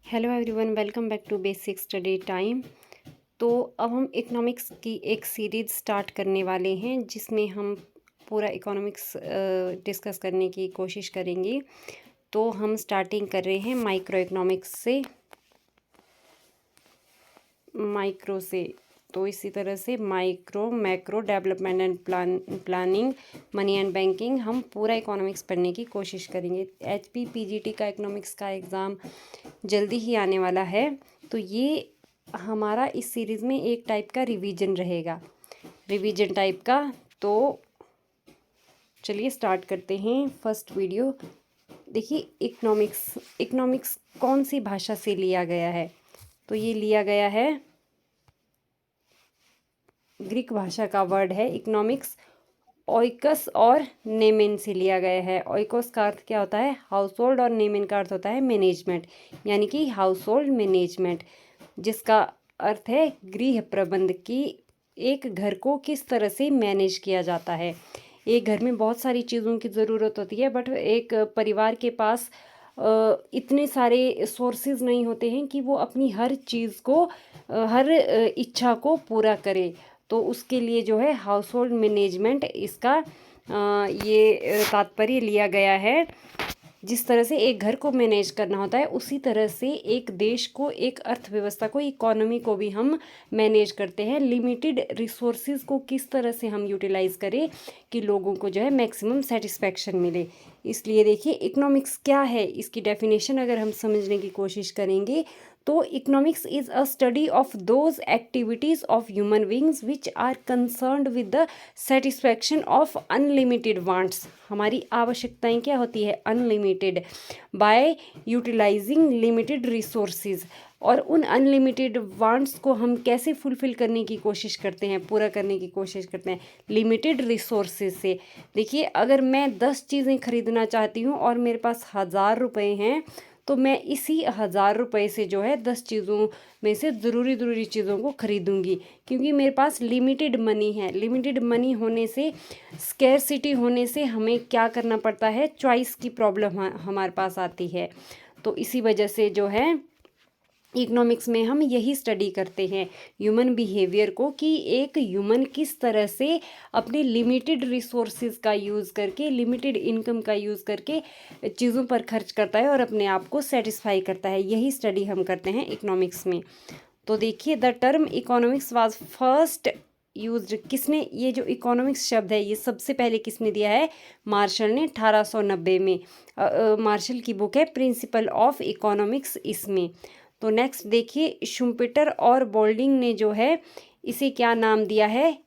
Hello everyone, welcome back to basic study time. तो अब हम इकोनॉमिक्स की एक सीरीज़ स्टार्ट करने वाले हैं जिसमें हम पूरा इकोनॉमिक्स डिस्कस करने की कोशिश करेंगे। तो हम स्टार्टिंग कर रहे हैं माइक्रो इकोनॉमिक्स से, माइक्रो से। तो इसी तरह से micro, macro, development and planning, money and banking, हम पूरा इकोनॉमिक्स पढ़ने की कोशिश करेंगे। HPPGT का इकोनॉमिक्स का एग्ज़ाम जल्दी ही आने वाला है, तो ये हमारा इस सीरीज़ में एक टाइप का रिवीजन रहेगा, रिवीजन टाइप का। तो चलिए स्टार्ट करते हैं फर्स्ट वीडियो। देखिए, इकोनॉमिक्स कौन सी भाषा से लिया गया है? तो ये लिया गया है, ग्रीक भाषा का वर्ड है इकोनॉमिक्स। ओइकस और नेमेन से लिया गया है। ओइकोस का अर्थ क्या होता है? हाउस होल्ड, और नेमेन का अर्थ होता है मैनेजमेंट, यानी कि हाउस होल्ड मैनेजमेंट, जिसका अर्थ है गृह प्रबंध की एक घर को किस तरह से मैनेज किया जाता है। एक घर में बहुत सारी चीज़ों की ज़रूरत होती है, बट एक परिवार के पास इतने सारे सोर्सेज नहीं होते हैं कि वो अपनी हर चीज़ को, हर इच्छा को पूरा करे। तो उसके लिए जो है हाउस होल्ड मैनेजमेंट, इसका ये तात्पर्य लिया गया है। जिस तरह से एक घर को मैनेज करना होता है, उसी तरह से एक देश को, एक अर्थव्यवस्था को, इकोनॉमी को भी हम मैनेज करते हैं। लिमिटेड रिसोर्सेज को किस तरह से हम यूटिलाइज करें कि लोगों को जो है मैक्सिमम सेटिस्फैक्शन मिले। इसलिए देखिए, इकोनॉमिक्स क्या है, इसकी डेफिनेशन अगर हम समझने की कोशिश करेंगे तो economics is a study of those activities of human beings which are concerned with the satisfaction of unlimited wants. हमारी आवश्यकताएं क्या होती है? Unlimited, by utilizing limited resources. और उन अनलिमिटेड वांट्स को हम कैसे फुलफिल करने की कोशिश करते हैं, पूरा करने की कोशिश करते हैं? लिमिटेड रिसोर्सेज से। देखिए, अगर मैं 10 चीज़ें खरीदना चाहती हूँ और मेरे पास 1000 रुपये हैं, तो मैं इसी 1000 रुपये से जो है 10 चीज़ों में से ज़रूरी चीज़ों को खरीदूंगी, क्योंकि मेरे पास लिमिटेड मनी है। लिमिटेड मनी होने से, स्केर्सिटी होने से हमें क्या करना पड़ता है? चॉइस की प्रॉब्लम हमारे पास आती है। तो इसी वजह से जो है इकोनॉमिक्स में हम यही स्टडी करते हैं, ह्यूमन बिहेवियर को, कि एक ह्यूमन किस तरह से अपने लिमिटेड रिसोर्सेज का यूज़ करके, लिमिटेड इनकम का यूज़ करके चीज़ों पर खर्च करता है और अपने आप को सेटिस्फाई करता है। यही स्टडी हम करते हैं इकोनॉमिक्स में। तो देखिए, the term economics was first used, किसने, ये जो इकोनॉमिक्स शब्द है ये सबसे पहले किसने दिया है? मार्शल ने 1890 में। मार्शल की बुक है प्रिंसिपल ऑफ इकोनॉमिक्स, इसमें। तो नेक्स्ट देखिए, शुम्पेटर और बोल्डिंग ने जो है इसे क्या नाम दिया है?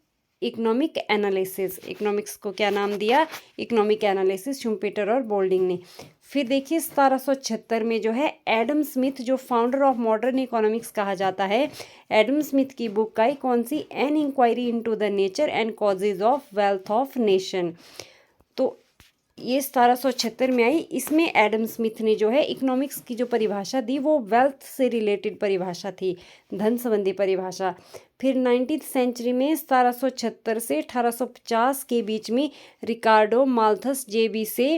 Economic analysis. इकोनॉमिक्स को क्या नाम दिया? इकोनॉमिक एनालिसिस, शुम्पेटर और बोल्डिंग ने। फिर देखिए 1776 में जो है एडम स्मिथ, जो फाउंडर ऑफ मॉडर्न इकोनॉमिक्स कहा जाता है, एडम स्मिथ की बुक का कौन सी? An inquiry into the nature and causes of wealth of nation. तो ये 1776 में आई। इसमें एडम स्मिथ ने जो है इकोनॉमिक्स की जो परिभाषा दी वो वेल्थ से रिलेटेड परिभाषा थी, धन संबंधी परिभाषा। फिर 19th सेंचुरी में 1776 से 1850 के बीच में रिकार्डो, माल्थस, जेबी से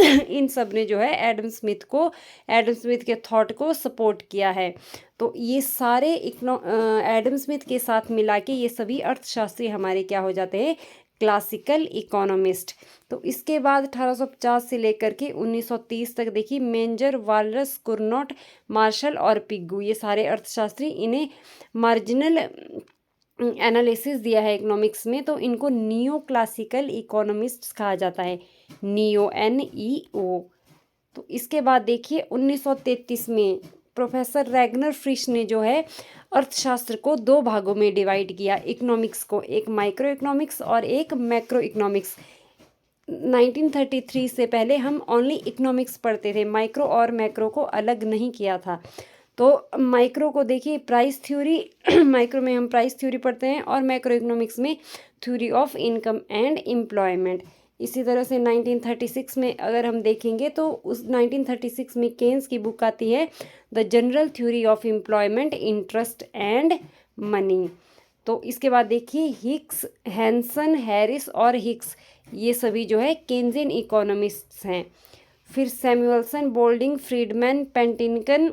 इन सब ने जो है एडम स्मिथ के थॉट को सपोर्ट किया है। तो ये सारे एडम स्मिथ के साथ मिला के ये सभी अर्थशास्त्री हमारे क्या हो जाते हैं? Classical economist. तो इसके बाद 1850 से लेकर के 1930 तक देखिए, मेंजर, वालरस, कुर्नॉट, मार्शल और पिग्गू, ये सारे अर्थशास्त्री, इन्हें मार्जिनल एनालिसिस दिया है इकोनॉमिक्स में, तो इनको नियो क्लासिकल इकोनॉमिस्ट्स कहा जाता है, नियो, NEO। तो इसके बाद देखिए 1933 में प्रोफेसर रैगनर फ्रिश ने जो है अर्थशास्त्र को 2 भागों में डिवाइड किया, इकोनॉमिक्स को, एक माइक्रो इकोनॉमिक्स और एक मैक्रो इकोनॉमिक्स। 1933 से पहले हम ओनली इकोनॉमिक्स पढ़ते थे, माइक्रो और मैक्रो को अलग नहीं किया था। तो माइक्रो को देखिए प्राइस थ्योरी, माइक्रो में हम प्राइस थ्योरी पढ़ते हैं, और मैक्रो इकोनॉमिक्स में theory of income and employment. इसी तरह से 1936 में अगर हम देखेंगे तो उस 1936 में केन्स की बुक आती है, the general theory of employment, interest and money. तो इसके बाद देखिए हिक्स, हैंसन, हैरिस और हिक्स, ये सभी जो है केन्जियन इकोनॉमिस्ट्स हैं। फिर सैमुअलसन, बोल्डिंग, फ्रीडमैन, पेंटिनकन,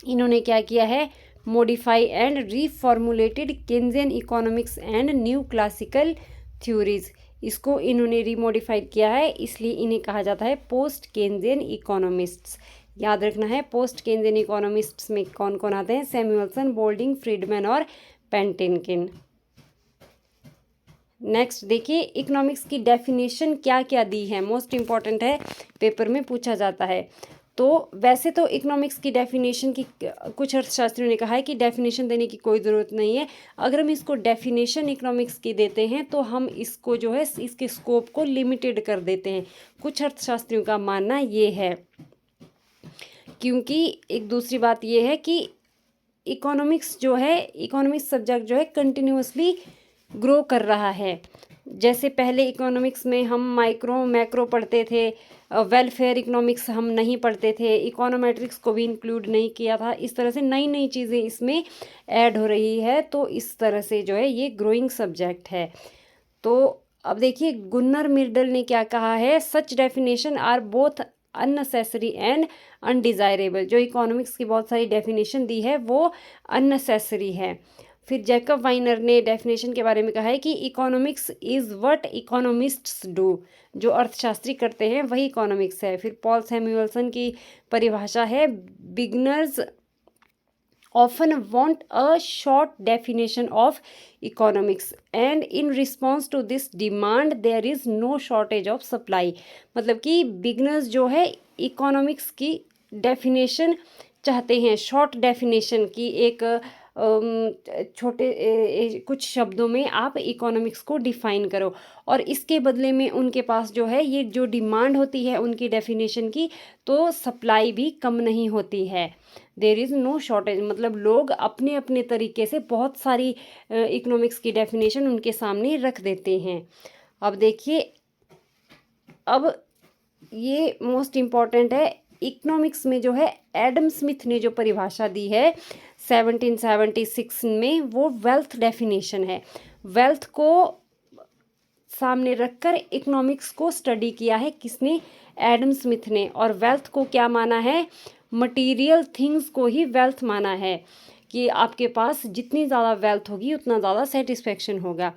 इन्होंने क्या किया है, modify and reformulated Keynesian economics and new classical theories. इसको इन्होंने रीमॉडिफाइड किया है, इसलिए इन्हें कहा जाता है पोस्ट केन्जियन इकोनॉमिस्ट्स। याद रखना है, पोस्ट केन्जियन इकोनॉमिस्ट्स में कौन कौन आते हैं, सैमुअल्सन, बोल्डिंग, फ्रीडमैन और पेंटिनकिन। नेक्स्ट देखिए, इकोनॉमिक्स की डेफिनेशन क्या क्या दी है, मोस्ट इम्पॉर्टेंट है, पेपर में पूछा जाता है। तो वैसे तो इकोनॉमिक्स की डेफिनेशन की कुछ अर्थशास्त्रियों ने कहा है कि डेफिनेशन देने की कोई ज़रूरत नहीं है। अगर हम इसको डेफिनेशन इकोनॉमिक्स की देते हैं तो हम इसको जो है इसके स्कोप को लिमिटेड कर देते हैं। कुछ अर्थशास्त्रियों का मानना ये है, क्योंकि एक दूसरी बात ये है कि इकोनॉमिक्स जो है, इकोनॉमिक्स सब्जेक्ट जो है कंटिन्यूसली ग्रो कर रहा है। जैसे पहले इकोनॉमिक्स में हम माइक्रो मैक्रो पढ़ते थे, वेलफेयर इकोनॉमिक्स हम नहीं पढ़ते थे, इकोनोमेट्रिक्स को भी इंक्लूड नहीं किया था। इस तरह से नई नई चीज़ें इसमें ऐड हो रही है, तो इस तरह से जो है ये ग्रोइंग सब्जेक्ट है। तो अब देखिए गुन्नर मिर्डल ने क्या कहा है, such definition are both unnecessary and undesirable. जो इकोनॉमिक्स की बहुत सारी डेफिनेशन दी है वो अननेसेसरी है। फिर जैकब वाइनर ने डेफिनेशन के बारे में कहा है कि economics is what economists do. जो अर्थशास्त्री करते हैं वही इकोनॉमिक्स है। फिर पॉल सैमुअल्सन की परिभाषा है, beginners often want a short definition of economics and in response to this demand there is no shortage of supply। मतलब कि बिगनर्स जो है इकोनॉमिक्स की डेफिनेशन चाहते हैं, शॉर्ट डेफिनेशन की, एक छोटे कुछ शब्दों में आप इकोनॉमिक्स को डिफ़ाइन करो, और इसके बदले में उनके पास जो है ये जो डिमांड होती है उनकी डेफिनेशन की, तो सप्लाई भी कम नहीं होती है। देयर इज़ नो शॉर्टेज, मतलब लोग अपने अपने तरीके से बहुत सारी इकोनॉमिक्स की डेफिनेशन उनके सामने रख देते हैं। अब देखिए, अब ये मोस्ट इम्पॉर्टेंट है, इकोनॉमिक्स में जो है एडम स्मिथ ने जो परिभाषा दी है 1776 में, वो वेल्थ डेफिनेशन है। वेल्थ को सामने रखकर इकोनॉमिक्स को स्टडी किया है किसने, एडम स्मिथ ने। और वेल्थ को क्या माना है, मटेरियल थिंग्स को ही वेल्थ माना है, कि आपके पास जितनी ज़्यादा वेल्थ होगी उतना ज़्यादा सेटिस्फेक्शन होगा।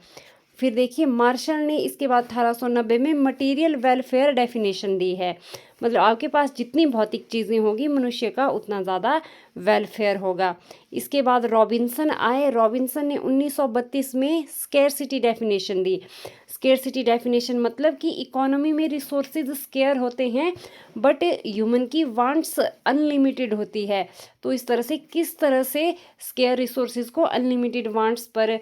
फिर देखिए मार्शल ने इसके बाद 1890 में मटेरियल वेलफेयर डेफिनेशन दी है, मतलब आपके पास जितनी भौतिक चीज़ें होगी मनुष्य का उतना ज़्यादा वेलफेयर होगा। इसके बाद रॉबिन्सन आए, रॉबिन्सन ने 1932 में स्केर्सिटी डेफिनेशन दी। स्केर्सिटी डेफिनेशन मतलब कि इकोनॉमी में रिसोर्सेज स्केयर होते हैं बट ह्यूमन की वांट्स अनलिमिटेड होती है। तो इस तरह से किस तरह से स्केयर रिसोर्सेज को अनलिमिटेड वांट्स पर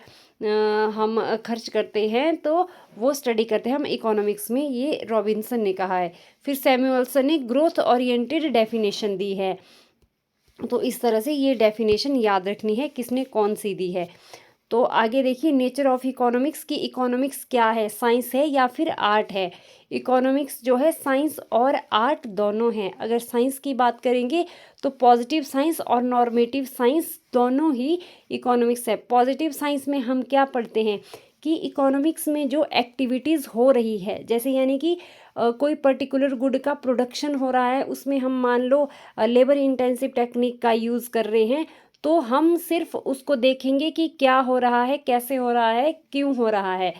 हम खर्च करते हैं, तो वो स्टडी करते हैं हम इकोनॉमिक्स में, ये रॉबिन्सन ने कहा है। फिर सैमुअल्सन ने ग्रोथ ओरिएंटेड डेफिनेशन दी है। तो इस तरह से ये डेफिनेशन याद रखनी है किसने कौन सी दी है। तो आगे देखिए, नेचर ऑफ इकोनॉमिक्स की इकोनॉमिक्स क्या है, साइंस है या फिर आर्ट है। इकोनॉमिक्स जो है साइंस और आर्ट दोनों हैं। अगर साइंस की बात करेंगे तो पॉजिटिव साइंस और नॉर्मेटिव साइंस दोनों ही इकोनॉमिक्स है। पॉजिटिव साइंस में हम क्या पढ़ते हैं कि इकोनॉमिक्स में जो एक्टिविटीज़ हो रही है, जैसे यानी कि कोई पर्टिकुलर गुड का प्रोडक्शन हो रहा है, उसमें हम मान लो लेबर इंटेंसिव टेक्निक का यूज़ कर रहे हैं, तो हम सिर्फ उसको देखेंगे कि क्या हो रहा है, कैसे हो रहा है, क्यों हो रहा है।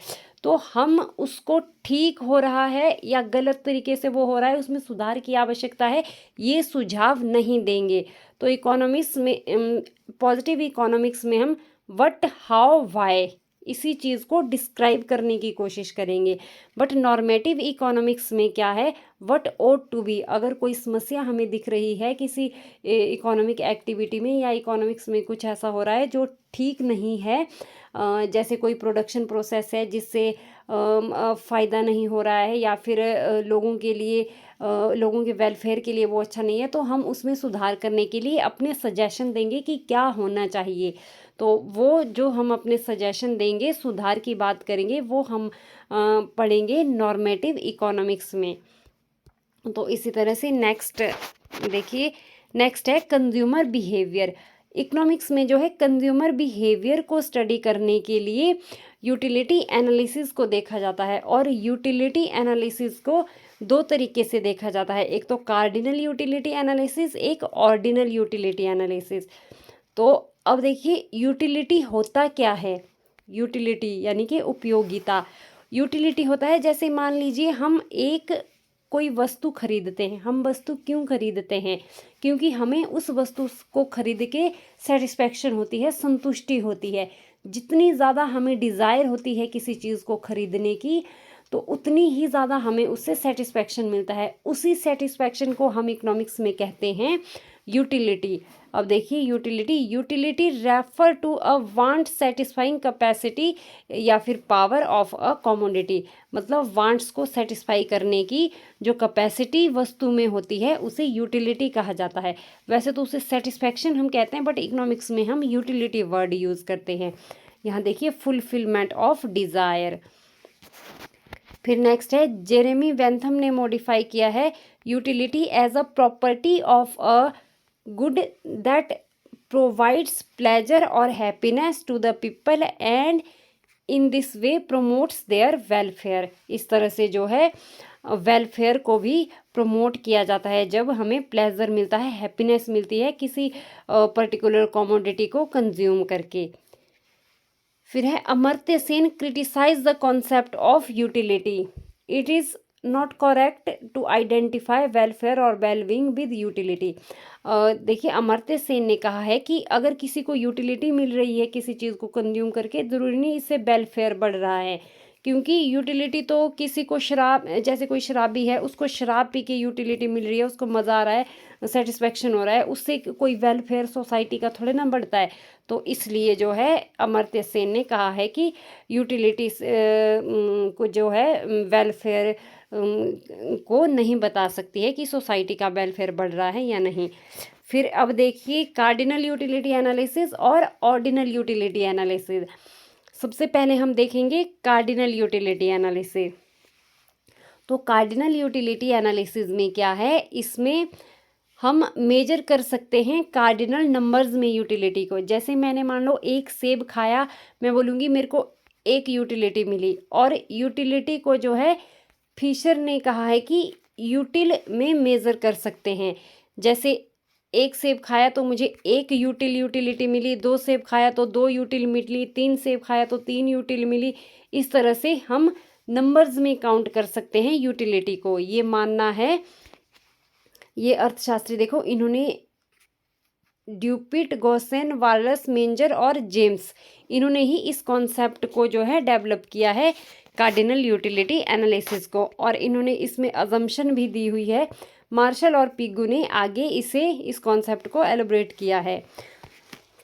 तो हम उसको ठीक हो रहा है या गलत तरीके से वो हो रहा है, उसमें सुधार की आवश्यकता है, ये सुझाव नहीं देंगे। तो इकोनॉमिक्स में, पॉजिटिव इकोनॉमिक्स में हम व्हाट, हाउ, व्हाई, इसी चीज़ को डिस्क्राइब करने की कोशिश करेंगे। बट नॉर्मेटिव इकोनॉमिक्स में क्या है, व्हाट ought टू बी। अगर कोई समस्या हमें दिख रही है किसी इकोनॉमिक एक्टिविटी में या इकोनॉमिक्स में कुछ ऐसा हो रहा है जो ठीक नहीं है, जैसे कोई प्रोडक्शन प्रोसेस है जिससे फ़ायदा नहीं हो रहा है, या फिर लोगों के लिए लोगों के वेलफेयर के लिए वो अच्छा नहीं है, तो हम उसमें सुधार करने के लिए अपने सजेशन देंगे कि क्या होना चाहिए। तो वो जो हम अपने सजेशन देंगे, सुधार की बात करेंगे, वो हम पढ़ेंगे नॉर्मेटिव इकोनॉमिक्स में। तो इसी तरह से नेक्स्ट देखिए, नेक्स्ट है कंज्यूमर बिहेवियर। इकोनॉमिक्स में जो है कंज्यूमर बिहेवियर को स्टडी करने के लिए यूटिलिटी एनालिसिस को देखा जाता है, और यूटिलिटी एनालिसिस को दो तरीके से देखा जाता है, एक तो कार्डिनल यूटिलिटी एनालिसिस, एक ऑर्डिनल यूटिलिटी एनालिसिस। तो अब देखिए यूटिलिटी होता क्या है। यूटिलिटी यानी कि उपयोगिता। यूटिलिटी होता है, जैसे मान लीजिए हम एक कोई वस्तु खरीदते हैं। हम वस्तु क्यों खरीदते हैं? क्योंकि हमें उस वस्तु को खरीद के सेटिस्फैक्शन होती है, संतुष्टि होती है। जितनी ज़्यादा हमें डिज़ायर होती है किसी चीज़ को खरीदने की, तो उतनी ही ज़्यादा हमें उससे सेटिस्फैक्शन मिलता है। उसी सेटिस्फैक्शन को हम इकोनॉमिक्स में कहते हैं यूटिलिटी। अब देखिए utility refer to a want satisfying capacity या फिर पावर ऑफ अ कमोडिटी। मतलब वांट्स को सेटिस्फाई करने की जो कैपेसिटी वस्तु में होती है उसे यूटिलिटी कहा जाता है। वैसे तो उसे सेटिस्फैक्शन हम कहते हैं, बट इकोनॉमिक्स में हम यूटिलिटी वर्ड यूज़ करते हैं। यहाँ देखिए फुलफिलमेंट ऑफ डिज़ायर। फिर नेक्स्ट है, जेरेमी बेंथम ने मॉडिफाई किया है utility as a property of a good that provides pleasure और happiness to the people and in this way promotes their welfare. इस तरह से जो है वेलफेयर को भी प्रमोट किया जाता है जब हमें प्लेजर मिलता है, हैप्पीनेस मिलती है किसी पर्टिकुलर कमोडिटी को कंज्यूम करके। फिर है, Amartya Sen criticise the concept of utility. It is not correct to identify welfare और वेलबींग विद यूटिलिटी। देखिए अमर्त्य सेन ने कहा है कि अगर किसी को यूटिलिटी मिल रही है किसी चीज़ को कंज्यूम करके, ज़रूरी नहीं इससे वेलफेयर बढ़ रहा है। क्योंकि यूटिलिटी तो किसी को शराब, जैसे कोई शराबी है उसको शराब पी के यूटिलिटी मिल रही है, उसको मज़ा आ रहा है, सेटिस्फेक्शन हो रहा है, उससे कोई वेलफेयर सोसाइटी का थोड़े ना बढ़ता है। तो इसलिए जो है अमर्त्य सेन ने कहा है कि यूटिलिटी को जो है वेलफेयर को नहीं बता सकती है कि सोसाइटी का वेलफेयर बढ़ रहा है या नहीं। फिर अब देखिए कार्डिनल यूटिलिटी एनालिसिस और ऑर्डिनल यूटिलिटी एनालिसिस। सबसे पहले हम देखेंगे कार्डिनल यूटिलिटी एनालिसिस। तो कार्डिनल यूटिलिटी एनालिसिस में क्या है, इसमें हम मेजर कर सकते हैं कार्डिनल नंबर्स में यूटिलिटी को। जैसे मैंने मान लो एक सेब खाया, मैं बोलूँगी मेरे को एक यूटिलिटी मिली। और यूटिलिटी को जो है फिशर ने कहा है कि यूटिल में मेज़र कर सकते हैं। जैसे एक सेब खाया तो मुझे एक यूटिलिटी मिली, दो सेब खाया तो दो यूटिल मिली, तीन सेब खाया तो तीन यूटिल मिली। इस तरह से हम नंबर्स में काउंट कर सकते हैं यूटिलिटी को। ये मानना है, ये अर्थशास्त्री देखो इन्होंने ड्यूपिट, गोसेन, वालस, मेंजर और जेम्स, इन्होंने ही इस कॉन्सेप्ट को जो है डेवलप किया है कार्डिनल यूटिलिटी एनालिसिस को। और इन्होंने इसमें अजम्पशन भी दी हुई है। मार्शल और पिगू ने आगे इस कॉन्सेप्ट को एलोबरेट किया है।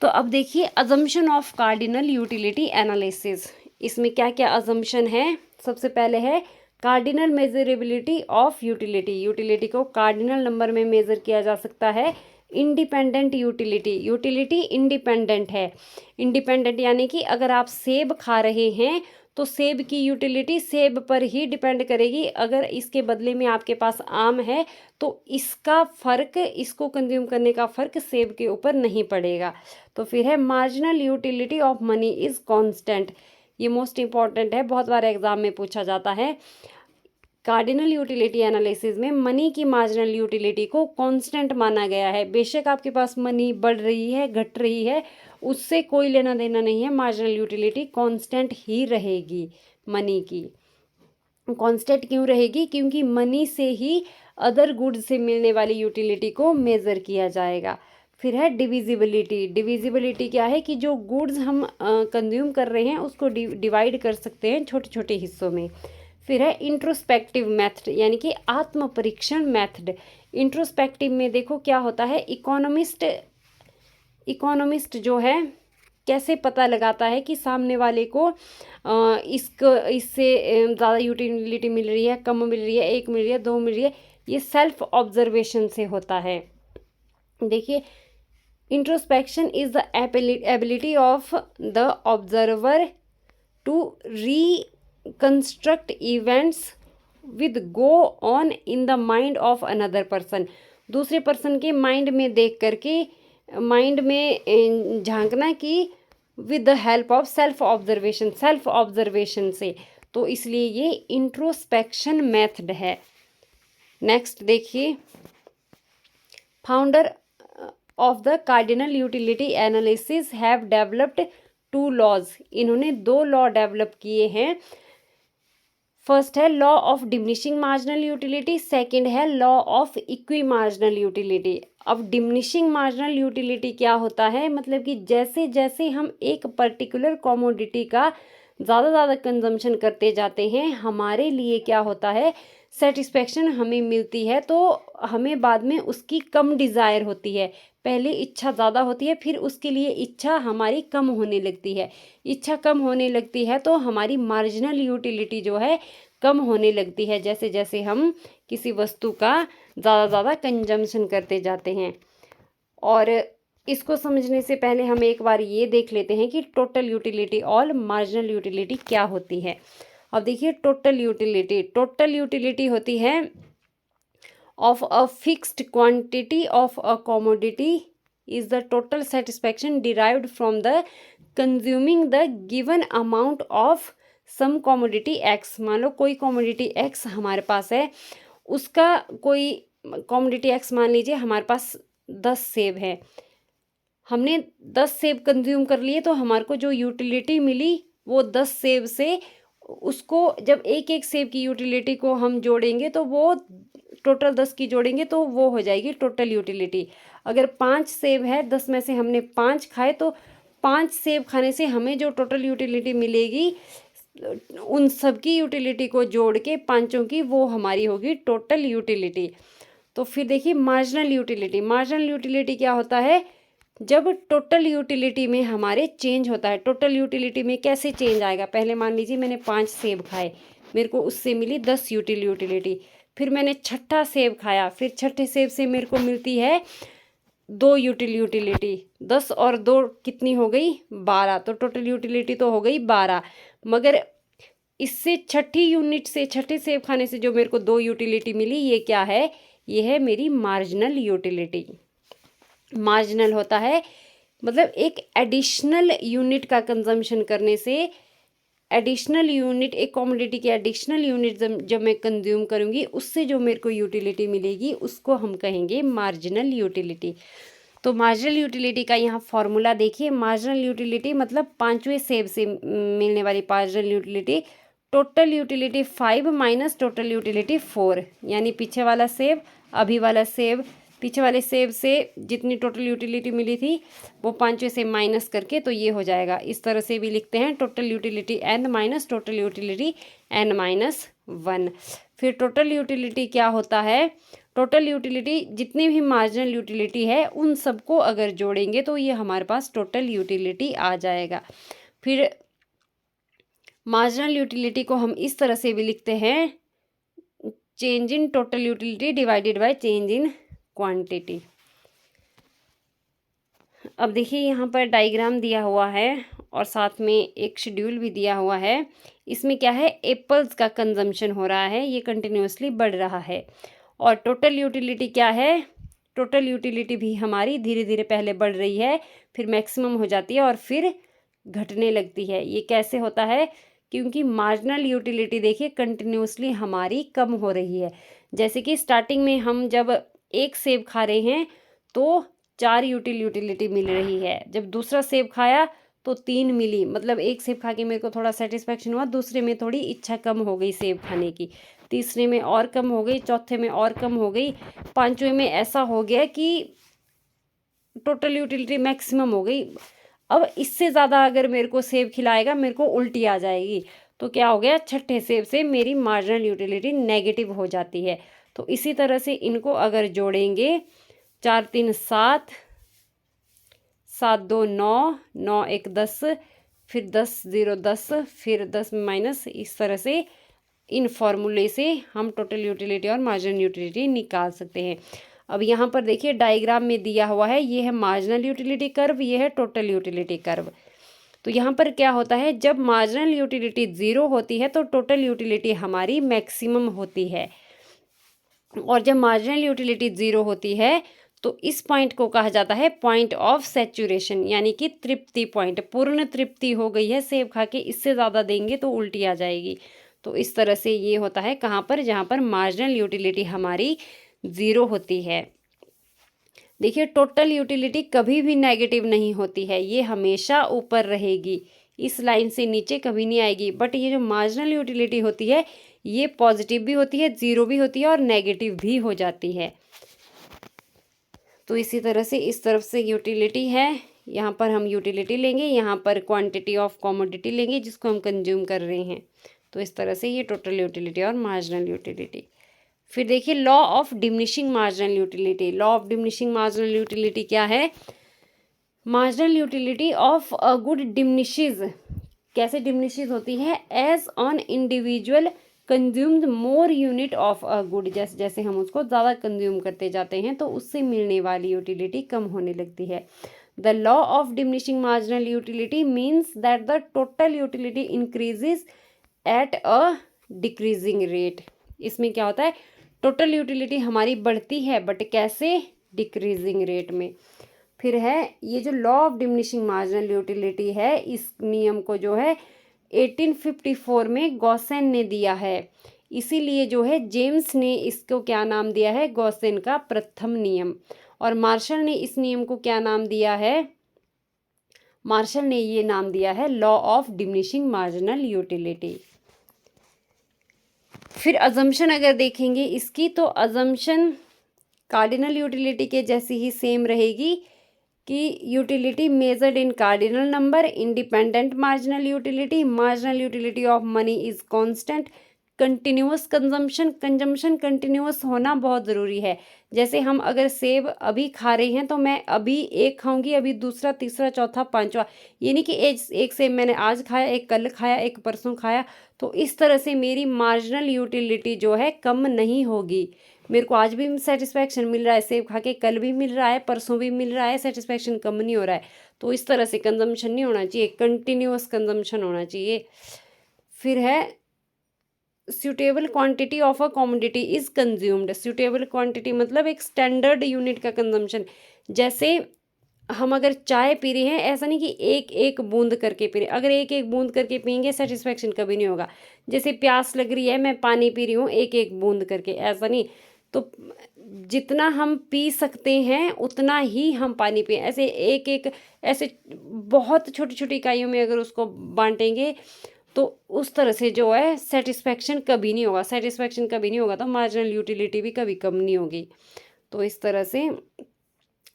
तो अब देखिए assumption of cardinal utility analysis. इसमें क्या क्या अजम्पशन है। सबसे पहले है cardinal measurability of utility. Utility को कार्डिनल नंबर में मेज़र किया जा सकता है। इंडिपेंडेंट यूटिलिटी, यूटिलिटी इंडिपेंडेंट है। इंडिपेंडेंट यानी कि अगर आप सेब खा रहे हैं तो सेब की यूटिलिटी सेब पर ही डिपेंड करेगी। अगर इसके बदले में आपके पास आम है तो इसका फ़र्क, इसको कंज्यूम करने का फ़र्क सेब के ऊपर नहीं पड़ेगा। तो फिर है marginal utility of money is constant. ये मोस्ट इंपॉर्टेंट है, बहुत बार एग्जाम में पूछा जाता है। कार्डिनल यूटिलिटी एनालिसिस में मनी की मार्जिनल यूटिलिटी को कांस्टेंट माना गया है। बेशक आपके पास मनी बढ़ रही है, घट रही है, उससे कोई लेना देना नहीं है। मार्जिनल यूटिलिटी कांस्टेंट ही रहेगी। मनी की कांस्टेंट क्यों रहेगी? क्योंकि मनी से ही अदर गुड्स से मिलने वाली यूटिलिटी को मेज़र किया जाएगा। फिर है डिविजिबिलिटी। डिविजिबिलिटी क्या है कि जो गुड्स हम कंज्यूम कर रहे हैं उसको डिवाइड कर सकते हैं छोटे छोटे हिस्सों में। फिर है इंट्रोस्पेक्टिव मेथड, यानी कि आत्म परीक्षण मेथड। इंट्रोस्पेक्टिव में देखो क्या होता है, इकोनॉमिस्ट जो है कैसे पता लगाता है कि सामने वाले को इससे ज़्यादा यूटिलिटी मिल रही है, कम मिल रही है, एक मिल रही है, दो मिल रही है। ये सेल्फ ऑब्जर्वेशन से होता है। देखिए introspection is the ability of the observer to reconstruct events with go on in the mind of another person. दूसरे पर्सन के माइंड में देख करके, माइंड में झांकना कि with the help of self observation से। तो इसलिए ये इंट्रोस्पेक्शन मेथड है। नेक्स्ट देखिए, founder of the cardinal utility analysis have developed 2 laws. इन्होंने 2 लॉ डेवलप किए हैं। फर्स्ट है law of diminishing marginal utility, second है law of equi marginal utility. अब डिमिनिशिंग मार्जिनल यूटिलिटी क्या होता है, मतलब कि जैसे जैसे हम एक पर्टिकुलर कमोडिटी का ज़्यादा कंजम्पशन करते जाते हैं, हमारे लिए क्या होता है, सेटिस्फेक्शन हमें मिलती है, तो हमें बाद में उसकी कम डिज़ायर होती है। पहले इच्छा ज़्यादा होती है, फिर उसके लिए इच्छा हमारी कम होने लगती है। इच्छा कम होने लगती है तो हमारी मार्जिनल यूटिलिटी जो है कम होने लगती है, जैसे जैसे हम किसी वस्तु का ज़्यादा कंजम्पशन करते जाते हैं। और इसको समझने से पहले हम एक बार ये देख लेते हैं कि टोटल यूटिलिटी और मार्जिनल यूटिलिटी क्या होती है। अब देखिए, टोटल यूटिलिटी होती है of a fixed quantity of a commodity is the total satisfaction derived from the consuming the given amount of some commodity x। मान लो कोई commodity x हमारे पास है, उसका कोई commodity x मान लीजिए हमारे पास 10 सेब है, हमने 10 सेब कंज्यूम कर लिए, तो हमारे को जो यूटिलिटी मिली वो 10 सेब से, उसको जब एक एक सेब की यूटिलिटी को हम जोड़ेंगे तो वो टोटल 10 की जोड़ेंगे तो वो हो जाएगी टोटल यूटिलिटी। अगर 5 सेब है, 10 में से हमने 5 खाए, तो 5 सेब खाने से हमें जो टोटल यूटिलिटी मिलेगी, उन सब की यूटिलिटी को जोड़ के पांचों की, वो हमारी होगी टोटल यूटिलिटी। तो फिर देखिए, मार्जिनल यूटिलिटी क्या होता है, जब टोटल यूटिलिटी में हमारे चेंज होता है। टोटल यूटिलिटी में कैसे चेंज आएगा, पहले मान लीजिए मैंने 5 सेब खाए, मेरे को उससे मिली 10 यूटिलिटी। फिर मैंने छठा सेब खाया, फिर छठे सेब से मेरे को मिलती है 2 यूटिलिटी। 10 और 2 कितनी हो गई, 12। तो टोटल यूटिलिटी तो हो गई 12, मगर इससे छठी यूनिट से, छठे सेब खाने से जो मेरे को 2 यूटिलिटी मिली, ये क्या है, ये है मेरी मार्जिनल यूटिलिटी। मार्जिनल होता है मतलब एक एडिशनल यूनिट का कंजम्पशन करने से, एडिशनल यूनिट, एक कमोडिटी की एडिशनल यूनिट जब मैं कंज्यूम करूँगी, उससे जो मेरे को यूटिलिटी मिलेगी, उसको हम कहेंगे मार्जिनल यूटिलिटी। तो मार्जिनल यूटिलिटी का यहाँ फॉर्मूला देखिए। मार्जिनल यूटिलिटी मतलब 5वें सेब से मिलने वाली marginal utility, total utility 5 minus total utility 4, यानी पीछे वाला सेब, अभी वाला सेब, पीछे वाले सेब से जितनी टोटल यूटिलिटी मिली थी वो 5वें से माइनस करके, तो ये हो जाएगा। इस तरह से भी लिखते हैं, total utility n minus total utility n minus 1। फिर टोटल यूटिलिटी क्या होता है, टोटल यूटिलिटी जितनी भी मार्जिनल यूटिलिटी है उन सबको अगर जोड़ेंगे तो ये हमारे पास टोटल यूटिलिटी आ जाएगा। फिर मार्जिनल यूटिलिटी को हम इस तरह से भी लिखते हैं, change in total utility divided by change in quantity. अब देखिए, यहाँ पर डायग्राम दिया हुआ है और साथ में एक शेड्यूल भी दिया हुआ है। इसमें क्या है, एप्पल्स का कंजम्पशन हो रहा है, ये कंटिन्यूसली बढ़ रहा है। और टोटल यूटिलिटी क्या है, टोटल यूटिलिटी भी हमारी धीरे धीरे पहले बढ़ रही है, फिर मैक्सिमम हो जाती है और फिर घटने लगती है। ये कैसे होता है, क्योंकि मार्जिनल यूटिलिटी देखिए कंटिन्यूसली हमारी कम हो रही है। जैसे कि स्टार्टिंग में हम जब एक सेब खा रहे हैं तो 4 यूटिलिटी मिल रही है, जब दूसरा सेब खाया तो 3 मिली, मतलब एक सेब खा के मेरे को थोड़ा सेटिस्फेक्शन हुआ, दूसरे में थोड़ी इच्छा कम हो गई सेब खाने की, तीसरे में और कम हो गई, चौथे में और कम हो गई, पांचवें में ऐसा हो गया कि टोटल यूटिलिटी मैक्सिमम हो गई। अब इससे ज़्यादा अगर मेरे को सेब खिलाएगा, मेरे को उल्टी आ जाएगी, तो क्या हो गया, छठे सेब से मेरी मार्जिनल यूटिलिटी नेगेटिव हो जाती है। तो इसी तरह से इनको अगर जोड़ेंगे, 4 3 7, 7 2 9, 9 1 10, फिर 10 0 10, फिर 10 माइनस, इस तरह से इन फॉर्मूले से हम टोटल यूटिलिटी और मार्जिनल यूटिलिटी निकाल सकते हैं। अब यहाँ पर देखिए डायग्राम में दिया हुआ है, ये है मार्जिनल यूटिलिटी कर्व, ये है टोटल यूटिलिटी कर्व। तो यहाँ पर क्या होता है, जब मार्जिनल यूटिलिटी 0 होती है तो टोटल यूटिलिटी हमारी मैक्सिमम होती है, और जब मार्जिनल यूटिलिटी 0 होती है तो इस पॉइंट को कहा जाता है पॉइंट ऑफ सैचुरेशन, यानी कि तृप्ति पॉइंट। पूर्ण तृप्ति हो गई है सेब खा के, इससे ज़्यादा देंगे तो उल्टी आ जाएगी। तो इस तरह से ये होता है कहाँ पर, जहाँ पर मार्जिनल यूटिलिटी हमारी ज़ीरो होती है। देखिए टोटल यूटिलिटी कभी भी नेगेटिव नहीं होती है, ये हमेशा ऊपर रहेगी, इस लाइन से नीचे कभी नहीं आएगी। बट ये जो मार्जिनल यूटिलिटी होती है ये पॉजिटिव भी होती है, ज़ीरो भी होती है और नेगेटिव भी हो जाती है। तो इसी तरह से इस तरफ से यूटिलिटी है, यहाँ पर हम यूटिलिटी लेंगे, यहाँ पर क्वांटिटी ऑफ कमोडिटी लेंगे जिसको हम कंज्यूम कर रहे हैं। तो इस तरह से ये टोटल यूटिलिटी और मार्जिनल यूटिलिटी। फिर देखिए law of diminishing marginal utility. Law of diminishing marginal utility क्या है? Marginal utility of a good diminishes. कैसे डिमिनिशेस होती है? As on individual consumed more unit of a good. जैसे जैसे हम उसको ज़्यादा कंज्यूम करते जाते हैं तो उससे मिलने वाली यूटिलिटी कम होने लगती है। The law of diminishing marginal utility means that the total utility increases at a decreasing rate. इसमें क्या होता है? टोटल यूटिलिटी हमारी बढ़ती है बट कैसे? डिक्रीजिंग रेट में। फिर है ये जो law of diminishing marginal utility है, इस नियम को जो है 1854 में गॉसेन ने दिया है। इसीलिए जो है जेम्स ने इसको क्या नाम दिया है? गॉसेन का प्रथम नियम। और मार्शल ने इस नियम को क्या नाम दिया है? मार्शल ने ये नाम दिया है law of diminishing marginal utility. फिर अजम्पशन अगर देखेंगे इसकी, तो अजम्पशन कार्डिनल यूटिलिटी के जैसी ही सेम रहेगी कि utility measured in cardinal number, independent marginal utility of money is constant, continuous consumption continuous होना बहुत ज़रूरी है। जैसे हम अगर सेब अभी खा रहे हैं तो मैं अभी एक खाऊंगी, अभी दूसरा, तीसरा, चौथा, पांचवा, ये नहीं कि एक सेब मैंने आज खाया, एक कल खाया, एक परसों खाया। तो इस तरह से मेरी मार्जिनल यूटिलिटी जो है कम नहीं होगी। मेरे को आज भी सेटिस्फैक्शन मिल रहा है सेब खा के, कल भी मिल रहा है, परसों भी मिल रहा है, सेटिस्फैक्शन कम नहीं हो रहा है। तो इस तरह से कंजम्पशन नहीं होना चाहिए, कंटिन्यूअस कंजम्पशन होना चाहिए। फिर है suitable quantity of a commodity is consumed. Suitable quantity मतलब एक स्टैंडर्ड यूनिट का कंजम्पशन। जैसे हम अगर चाय पी रहे हैं, ऐसा नहीं कि एक एक बूंद करके पी रहे हैं। अगर एक एक बूंद करके पियेंगे सेटिस्फैक्शन कभी नहीं होगा। जैसे प्यास लग रही है, मैं पानी पी रही हूँ एक एक बूंद करके, ऐसा नहीं। तो जितना हम पी सकते हैं उतना ही हम पानी पिए। ऐसे एक एक ऐसे बहुत छोटी छोटी इकाइयों में अगर उसको बांटेंगे तो उस तरह से जो है सेटिस्फैक्शन कभी नहीं होगा। सेटिस्फैक्शन कभी नहीं होगा तो मार्जिनल यूटिलिटी भी कभी कम नहीं होगी। तो इस तरह से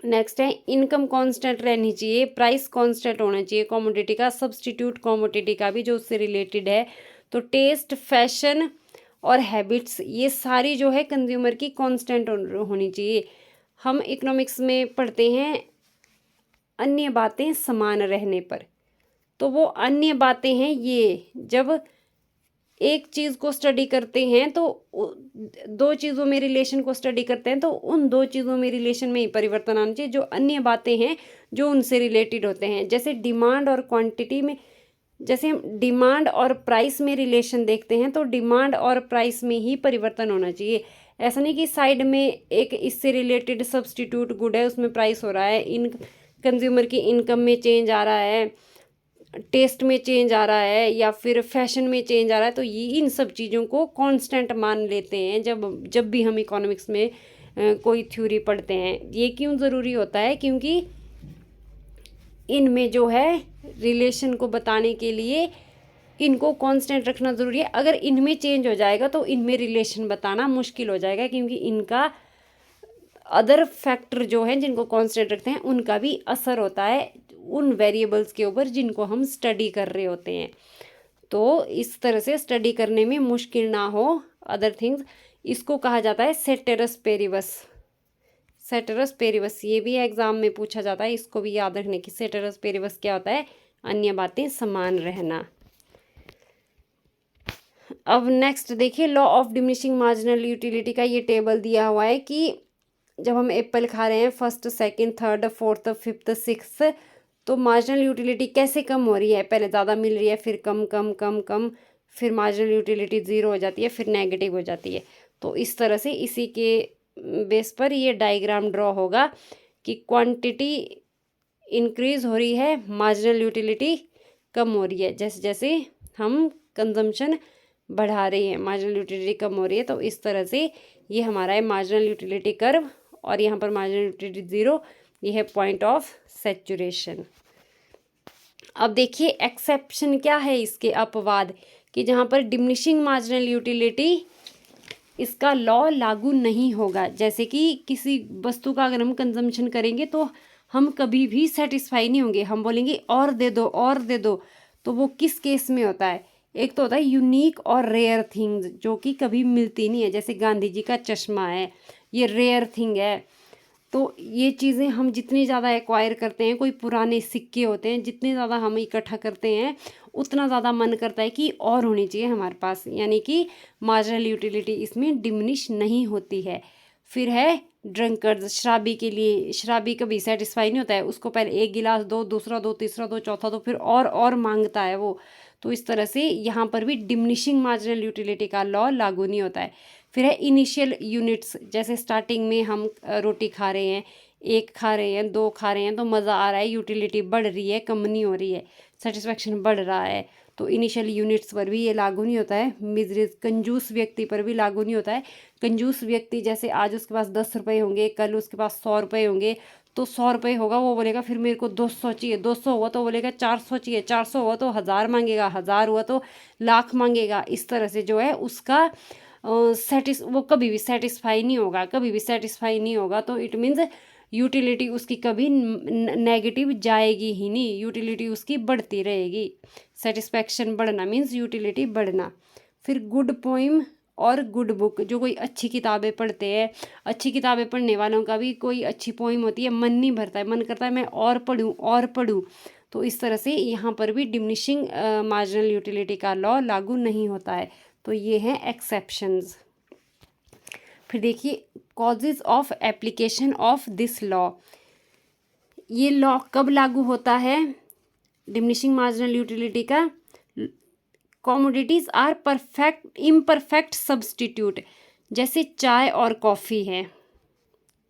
नेक्स्ट है इनकम कांस्टेंट रहनी चाहिए, प्राइस कांस्टेंट होना चाहिए कमोडिटी का, सब्स्टिट्यूट कमोडिटी का भी जो उससे रिलेटेड है। तो टेस्ट, फैशन और हैबिट्स, ये सारी जो है कंज्यूमर की कांस्टेंट होनी चाहिए। हम इकोनॉमिक्स में पढ़ते हैं अन्य बातें समान रहने पर, तो वो अन्य बातें हैं ये, जब एक चीज़ को स्टडी करते हैं तो दो चीज़ों में रिलेशन को स्टडी करते हैं तो उन दो चीज़ों में रिलेशन में ही परिवर्तन आना चाहिए। जो अन्य बातें हैं जो उनसे रिलेटेड होते हैं, जैसे डिमांड और क्वांटिटी में, जैसे हम डिमांड और प्राइस में रिलेशन देखते हैं तो डिमांड और प्राइस में ही परिवर्तन होना चाहिए। ऐसा नहीं कि साइड में एक इससे रिलेटेड सब्स्टिट्यूट गुड है उसमें प्राइस हो रहा है, इन कंज्यूमर की इनकम में चेंज आ रहा है, टेस्ट में चेंज आ रहा है, या फिर फैशन में चेंज आ रहा है, तो ये इन सब चीज़ों को कांस्टेंट मान लेते हैं जब भी हम इकोनॉमिक्स में कोई थ्योरी पढ़ते हैं। ये क्यों ज़रूरी होता है? क्योंकि इनमें जो है रिलेशन को बताने के लिए इनको कांस्टेंट रखना ज़रूरी है। अगर इनमें चेंज हो जाएगा तो इनमें रिलेशन बताना मुश्किल हो जाएगा, क्योंकि इनका अदर फैक्टर जो हैं जिनको कांस्टेंट रखते हैं उनका भी असर होता है उन वेरिएबल्स के ऊपर जिनको हम स्टडी कर रहे होते हैं। तो इस तरह से स्टडी करने में मुश्किल ना हो अदर थिंग्स, इसको कहा जाता है सेटेरस पेरिवस। सेटेरस पेरिवस ये भी एग्जाम में पूछा जाता है, इसको भी याद रखने की। सेटेरस पेरिवस क्या होता है? अन्य बातें समान रहना। अब नेक्स्ट देखिए law of diminishing marginal utility का ये टेबल दिया हुआ है कि जब हम एप्पल खा रहे हैं first, second, third, fourth, fifth, sixth, तो मार्जिनल यूटिलिटी कैसे कम हो रही है? पहले ज़्यादा मिल रही है, फिर कम कम कम कम, फिर मार्जिनल यूटिलिटी ज़ीरो हो जाती है, फिर नेगेटिव हो जाती है। तो इस तरह से इसी के बेस पर ये डायग्राम ड्रॉ होगा कि क्वांटिटी इंक्रीज हो रही है, मार्जिनल यूटिलिटी कम हो रही है। जैसे जैसे हम कंजम्पशन बढ़ा रही है, मार्जिनल यूटिलिटी कम हो रही है। तो इस तरह से ये हमारा है मार्जिनल यूटिलिटी कर्व, और यहाँ पर मार्जिनल यूटिलिटी ज़ीरो, ये है पॉइंट ऑफ सैचुरेशन। अब देखिए एक्सेप्शन क्या है इसके, अपवाद, कि जहाँ पर डिमिनिशिंग मार्जिनल यूटिलिटी इसका लॉ लागू नहीं होगा। जैसे कि किसी वस्तु का अगर हम कंजम्पशन करेंगे तो हम कभी भी सेटिस्फाई नहीं होंगे, हम बोलेंगे और दे दो और दे दो। तो वो किस केस में होता है, एक तो होता है यूनिक और रेयर थिंग्स जो कि कभी मिलती नहीं है, जैसे गांधी जी का चश्मा है, ये रेयर थिंग है। तो ये चीज़ें हम जितनी ज़्यादा एक्वायर करते हैं, कोई पुराने सिक्के होते हैं, जितने ज़्यादा हम इकट्ठा करते हैं उतना ज़्यादा मन करता है कि और होनी चाहिए हमारे पास, यानी कि मार्जिनल यूटिलिटी इसमें डिमिनिश नहीं होती है। फिर है ड्रंकर्स, शराबी के लिए, शराबी कभी सेटिस्फाई नहीं होता है, उसको पहले एक गिलास दो, दूसरा दो, तीसरा दो, चौथा दो, फिर और मांगता है वो। तो इस तरह से यहाँ पर भी डिमिनिशिंग मार्जिनल यूटिलिटी का लॉ लागू नहीं होता है। फिर है इनिशियल यूनिट्स, जैसे स्टार्टिंग में हम रोटी खा रहे हैं, एक खा रहे हैं, दो खा रहे हैं, तो मज़ा आ रहा है, यूटिलिटी बढ़ रही है, कम नहीं हो रही है, सेटिस्फेक्शन बढ़ रहा है। तो इनिशियल यूनिट्स पर भी ये लागू नहीं होता है। मिजरिज, कंजूस व्यक्ति पर भी लागू नहीं होता है। कंजूस व्यक्ति जैसे आज उसके पास 10 रुपये होंगे, कल उसके पास 100 रुपये होंगे, तो 100 रुपये होगा, वो बोलेगा फिर मेरे को 200 चाहिए, 200 हुआ तो बोलेगा 400 चाहिए, 400 हुआ तो 1000 मांगेगा, 1000 हुआ तो लाख मांगेगा। इस तरह से जो है उसका वो कभी भी सेटिस्फाई नहीं होगा, कभी भी सेटिस्फाई नहीं होगा। तो इट मीन्स यूटिलिटी उसकी कभी नेगेटिव जाएगी ही नहीं, यूटिलिटी उसकी बढ़ती रहेगी। सेटिस्फैक्शन बढ़ना मीन्स यूटिलिटी बढ़ना। फिर गुड पोइम और गुड बुक, जो कोई अच्छी किताबें पढ़ते हैं, अच्छी किताबें पढ़ने वालों का भी कोई अच्छी पोइम होती है, मन नहीं भरता है, मन करता है मैं और पढ़ूँ और पढ़ूँ। तो इस तरह से यहाँ पर भी डिमिनिशिंग मार्जिनल यूटिलिटी का लॉ लागू नहीं होता है। तो ये हैं एक्सेप्शंस। फिर देखिए causes of application of this law, ये लॉ कब लागू होता है डिमिनिशिंग मार्जिनल यूटिलिटी का, commodities are perfect imperfect substitute, जैसे चाय और कॉफ़ी है,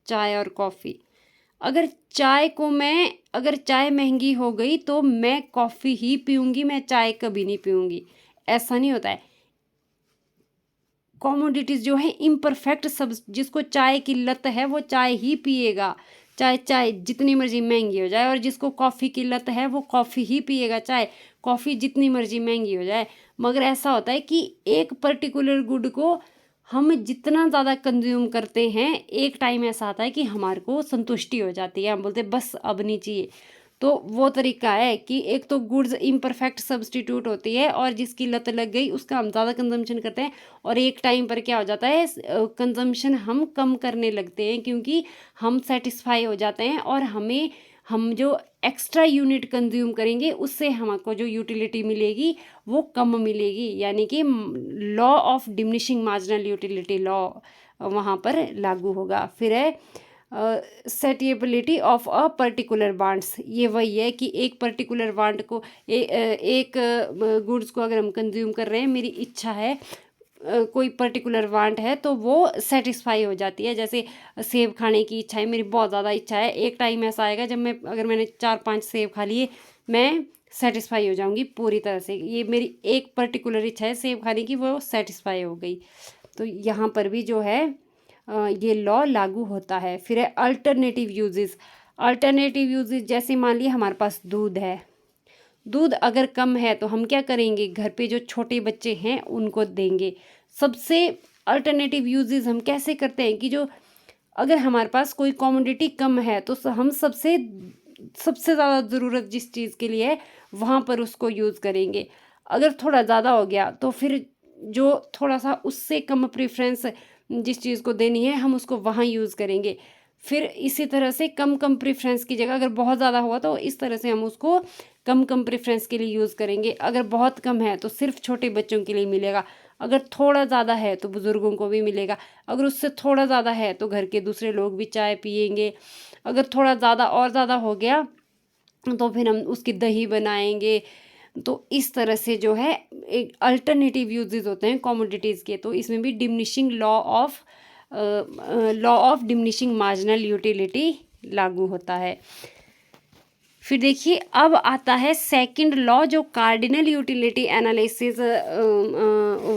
चाय और कॉफ़ी, अगर अगर चाय महंगी हो गई तो मैं कॉफ़ी ही पीऊँगी, मैं चाय कभी नहीं पीऊँगी, ऐसा नहीं होता है। कॉमोडिटीज़ जो है इम्परफेक्ट सब, जिसको चाय की लत है वो चाय ही पिएगा, चाय जितनी मर्जी महंगी हो जाए, और जिसको कॉफ़ी की लत है वो कॉफ़ी ही पिएगा, चाहे कॉफ़ी जितनी मर्जी महंगी हो जाए। मगर ऐसा होता है कि एक पर्टिकुलर गुड को हम जितना ज़्यादा कंज्यूम करते हैं, एक टाइम ऐसा आता है कि हमारे को संतुष्टि हो जाती है, हम बोलते हैं बस अब नहीं चाहिए। तो वो तरीका है कि एक तो गुड्स इम्परफेक्ट सब्सटीट्यूट होती है, और जिसकी लत लग गई उसका हम ज़्यादा कंजम्पशन करते हैं, और एक टाइम पर क्या हो जाता है कंजम्पशन हम कम करने लगते हैं, क्योंकि हम सेटिस्फाई हो जाते हैं, और हम जो एक्स्ट्रा यूनिट कंज्यूम करेंगे उससे हमको जो यूटिलिटी मिलेगी वो कम मिलेगी, यानी कि law of diminishing marginal utility law वहाँ पर लागू होगा। फिर है सेटिएबिलिटी ऑफ अ पर्टिकुलर वांट्स, ये वही है कि एक पर्टिकुलर वांट को एक गुड्स को अगर हम कंज्यूम कर रहे हैं, मेरी इच्छा है, कोई पर्टिकुलर वांट है, तो वो सेटिस्फाई हो जाती है। जैसे सेब खाने की इच्छा है, मेरी बहुत ज़्यादा इच्छा है, एक टाइम ऐसा आएगा जब अगर मैंने 4-5 सेब खा लिए, मैं सेटिस्फाई हो जाऊंगी पूरी तरह से, ये मेरी एक पर्टिकुलर इच्छा है सेब खाने की, वो सेटिस्फाई हो गई। तो यहाँ पर भी जो है ये लॉ लागू होता है। फिर है अल्टरनेटिव यूजेस, अल्टरनेटिव यूजेस जैसे मान लिया हमारे पास दूध है, दूध अगर कम है तो हम क्या करेंगे, घर पे जो छोटे बच्चे हैं उनको देंगे। सबसे अल्टरनेटिव यूजेस हम कैसे करते हैं कि जो अगर हमारे पास कोई कमोडिटी कम है तो हम सबसे ज़्यादा ज़रूरत जिस चीज़ के लिए है वहाँ पर उसको यूज़ करेंगे। अगर थोड़ा ज़्यादा हो गया तो फिर जो थोड़ा सा उससे कम प्रेफरेंस जिस चीज़ को देनी है हम उसको वहाँ यूज़ करेंगे। फिर इसी तरह से कम प्रेफरेंस की जगह अगर बहुत ज़्यादा हुआ तो इस तरह से हम उसको कम प्रेफरेंस के लिए यूज़ करेंगे। अगर बहुत कम है तो सिर्फ छोटे बच्चों के लिए मिलेगा, अगर थोड़ा ज़्यादा है तो बुज़ुर्गों को भी मिलेगा, अगर उससे थोड़ा ज़्यादा है तो घर के दूसरे लोग भी चाय पिएंगे, अगर थोड़ा ज़्यादा और ज़्यादा हो गया तो फिर हम उसकी दही बनाएंगे। तो इस तरह से जो है एक अल्टरनेटिव यूजेस होते हैं कमोडिटीज़ के। तो इसमें भी diminishing law of diminishing marginal utility लागू होता है। फिर देखिए अब आता है सेकंड लॉ जो कार्डिनल यूटिलिटी एनालिसिस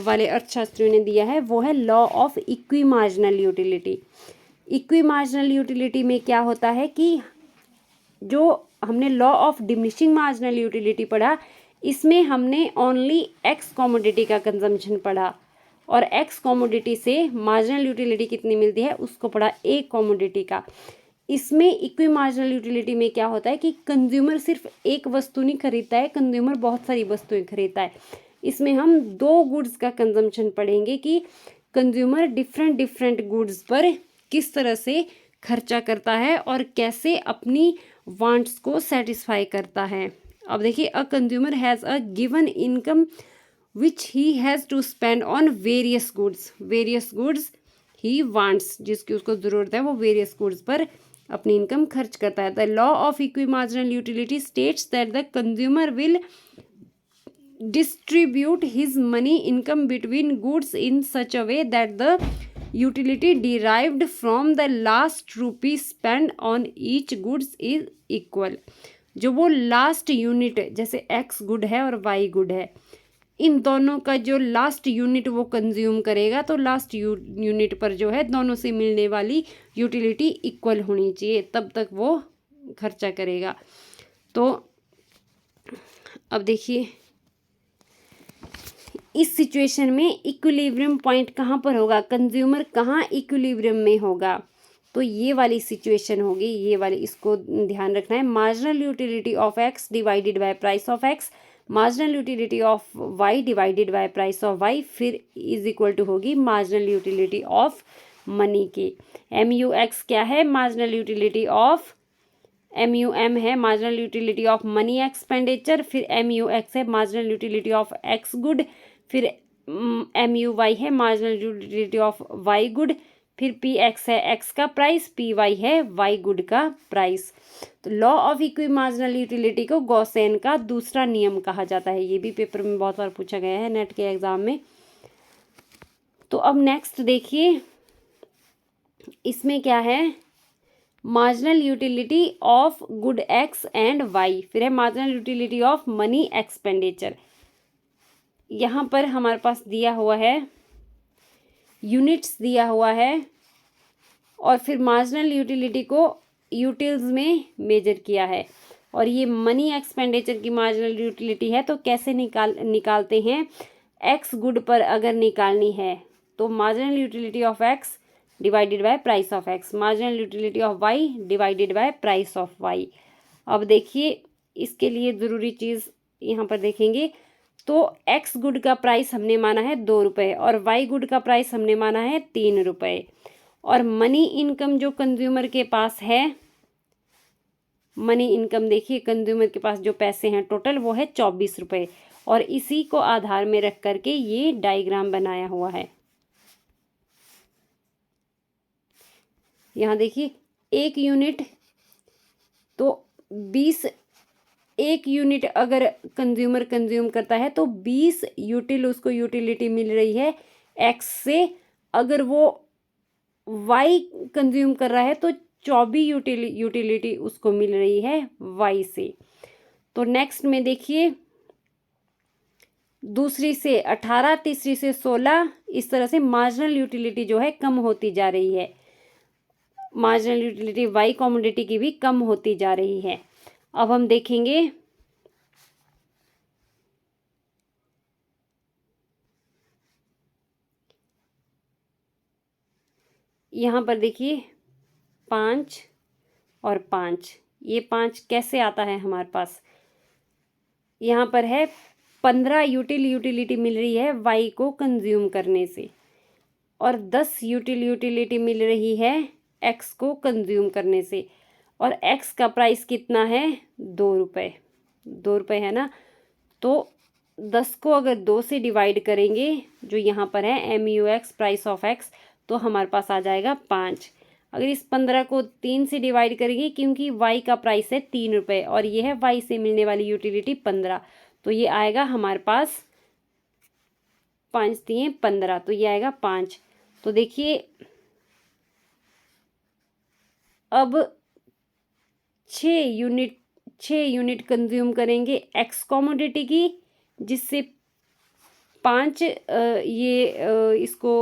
वाले अर्थशास्त्रियों ने दिया है, वो है law of equi marginal utility. Equi marginal utility में क्या होता है कि जो हमने law of diminishing marginal utility पढ़ा, इसमें हमने ओनली एक्स कमोडिटी का कंजम्पशन पढ़ा और एक्स कमोडिटी से मार्जिनल यूटिलिटी कितनी मिलती है उसको पढ़ा एक कमोडिटी का। इसमें इक्वी मार्जिनल यूटिलिटी में क्या होता है कि कंज्यूमर सिर्फ एक वस्तु नहीं खरीदता है, कंज्यूमर बहुत सारी वस्तुएं खरीदता है। इसमें हम दो गुड्स का कंजम्पशन पढ़ेंगे कि कंज्यूमर डिफरेंट डिफरेंट गुड्स पर किस तरह से खर्चा करता है और कैसे अपनी वांट्स को सेटिस्फाई करता है। अब देखिए a consumer has a given income which he has to spend on various goods he wants, जिसकी उसको ज़रूरत है वो वेरियस गुड्स पर अपनी इनकम खर्च करता है। The law of equi marginal utility states that the consumer will distribute his money income between goods in such a way that the utility derived from the last rupee spent on each goods is equal। जो वो last unit जैसे x good है और Y good है, इन दोनों का जो last unit वो कंज्यूम करेगा तो लास्ट यूनिट पर जो है दोनों से मिलने वाली यूटिलिटी इक्वल होनी चाहिए, तब तक वो खर्चा करेगा। तो अब देखिए इस सिचुएशन में इक्विलिब्रियम पॉइंट कहाँ पर होगा, कंज्यूमर कहाँ इक्विलिब्रियम में होगा, तो ये वाली सिचुएशन होगी, ये वाली इसको ध्यान रखना है। Marginal utility of X divided by price of X, marginal utility of Y divided by price of Y, फिर इज इक्वल टू होगी मार्जिनल यूटिलिटी ऑफ मनी के। एम यू एक्स क्या है, marginal utility of M U M है marginal utility of money expenditure, फिर M U X है marginal utility of X good, फिर M U Y है marginal utility of Y good, फिर P x है x का प्राइस, पी वाई है Y good का प्राइस। तो law of equi marginal utility को गॉसेन का दूसरा नियम कहा जाता है, ये भी पेपर में बहुत बार पूछा गया है नेट के एग्जाम में। तो अब नेक्स्ट देखिए इसमें क्या है, marginal utility of good X and Y, फिर है marginal utility of money expenditure. यहाँ पर हमारे पास दिया हुआ है यूनिट्स दिया हुआ है और फिर मार्जिनल यूटिलिटी को यूटिल्स में मेजर किया है, और ये मनी एक्सपेंडिचर की मार्जिनल यूटिलिटी है। तो कैसे निकालते हैं, एक्स गुड पर अगर निकालनी है तो marginal utility of X divided by price of X, marginal utility of Y divided by price of Y. अब देखिए इसके लिए ज़रूरी चीज़ यहाँ पर देखेंगे, तो एक्स गुड का प्राइस हमने माना है 2 रुपये और वाई गुड का प्राइस हमने माना है 3 रुपये, और मनी इनकम जो कंज्यूमर के पास है, मनी इनकम देखिए कंज्यूमर के पास जो पैसे हैं टोटल वो है 24 रुपये, और इसी को आधार में रख करके ये डायग्राम बनाया हुआ है। यहाँ देखिए एक यूनिट तो 20, एक यूनिट अगर कंज्यूमर कंज्यूम करता है तो 20 उसको यूटिलिटी मिल रही है एक्स से, अगर वो वाई कंज्यूम कर रहा है तो 24 यूटिलिटी उसको मिल रही है वाई से। तो नेक्स्ट में देखिए दूसरी से 18, तीसरी से 16, इस तरह से मार्जिनल यूटिलिटी जो है कम होती जा रही है, मार्जिनल यूटिलिटी वाई कमोडिटी की भी कम होती जा रही है। अब हम देखेंगे यहाँ पर देखिए 5 और 5, ये 5 कैसे आता है हमारे पास, यहाँ पर है 15 यूटिलिटी मिल रही है वाई को कंज्यूम करने से, और 10 यूटिलिटी मिल रही है एक्स को कंज्यूम करने से, और एक्स का प्राइस कितना है 2 रुपये, 2 रुपये है ना। तो 10 को अगर 2 से डिवाइड करेंगे जो यहाँ पर है M U X price of X, तो हमारे पास आ जाएगा 5। अगर इस 15 को 3 से डिवाइड करेंगे क्योंकि वाई का प्राइस है 3 रुपये और ये है वाई से मिलने वाली यूटिलिटी 15, तो ये आएगा हमारे पास 5 दिए 15, तो ये आएगा 5। तो देखिए अब 6 6 यूनिट कंज्यूम करेंगे एक्स कॉमोडिटी की, जिससे 5 इसको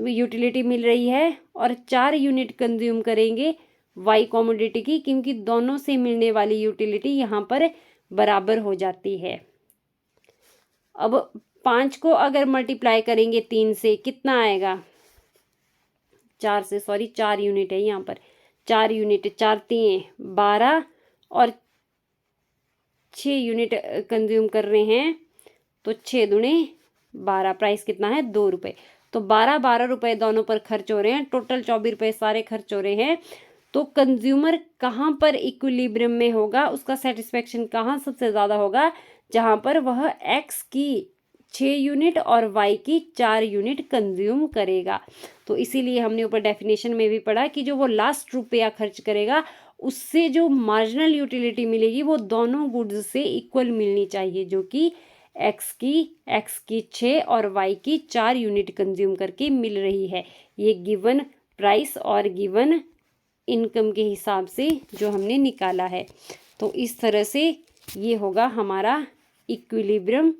यूटिलिटी मिल रही है, और 4 यूनिट कंज्यूम करेंगे वाई कॉमोडिटी की, क्योंकि दोनों से मिलने वाली यूटिलिटी यहाँ पर बराबर हो जाती है। अब 5 को अगर मल्टीप्लाई करेंगे 3 से कितना आएगा, 4 से, सॉरी 4 यूनिट है यहाँ पर, 4 यूनिट, 4 3 12 और 6 यूनिट कंज्यूम कर रहे हैं, तो 6 दूने 12, प्राइस कितना है 2 रुपये। तो 12 रुपये दोनों पर खर्च हो रहे हैं, टोटल 24 रुपये सारे खर्च हो रहे हैं। तो कंज्यूमर कहाँ पर इक्विलिब्रियम में होगा, उसका सेटिस्फेक्शन कहाँ सबसे ज़्यादा होगा, जहाँ पर वह एक्स की 6 यूनिट और वाई की 4 यूनिट कंज्यूम करेगा। तो इसीलिए हमने ऊपर डेफिनेशन में भी पढ़ा कि जो वो लास्ट रुपया खर्च करेगा उससे जो मार्जिनल यूटिलिटी मिलेगी वो दोनों गुड्स से इक्वल मिलनी चाहिए, जो कि एक्स की 6 और वाई की 4 यूनिट कंज्यूम करके मिल रही है। ये गिवन प्राइस और गिवन इनकम के हिसाब से जो हमने निकाला है। तो इस तरह से ये होगा हमारा इक्विलिब्रियम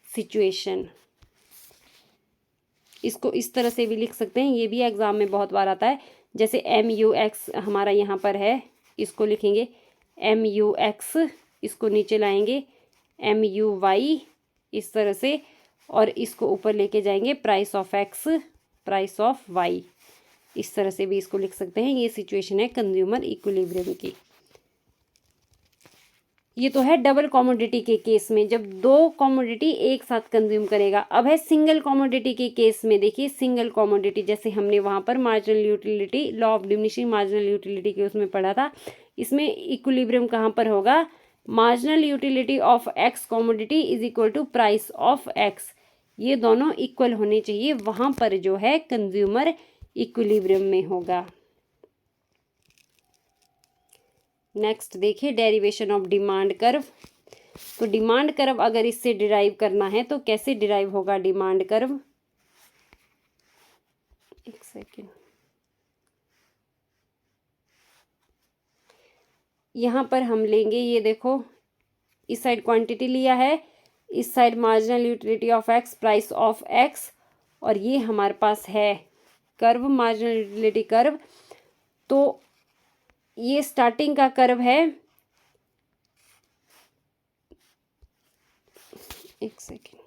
सिचुएशन। इसको इस तरह से भी लिख सकते हैं, ये भी एग्जाम में बहुत बार आता है। जैसे MUX हमारा यहाँ पर है, इसको लिखेंगे MUX, इसको नीचे लाएंगे MUY इस तरह से, और इसको ऊपर लेके जाएंगे price of X, price of Y, इस तरह से भी इसको लिख सकते हैं। ये सिचुएशन है कंज्यूमर इक्विलिब्रियम की। ये तो है डबल कॉमोडिटी के केस में, जब 2 कॉमोडिटी एक साथ कंज्यूम करेगा। अब है सिंगल कॉमोडिटी के केस में। देखिए सिंगल कॉमोडिटी, जैसे हमने वहाँ पर marginal utility, law of diminishing marginal utility के उसमें पढ़ा था, इसमें इक्विलिब्रियम कहाँ पर होगा, marginal utility of X commodity is equal to price of X, ये दोनों इक्वल होने चाहिए, वहाँ पर जो है कंज्यूमर इक्विलिब्रियम में होगा। नेक्स्ट देखिए डेरिवेशन ऑफ डिमांड कर्व। तो डिमांड कर्व अगर इससे डिराइव करना है तो कैसे डिराइव होगा डिमांड कर्व, एक सेकेंड, यहाँ पर हम लेंगे, ये देखो इस साइड क्वांटिटी लिया है, इस side marginal utility of X, price of x, और ये हमारे पास है कर्व, मार्जिनल यूटिलिटी कर्व। तो ये स्टार्टिंग का कर्व है, एक सेकेंड,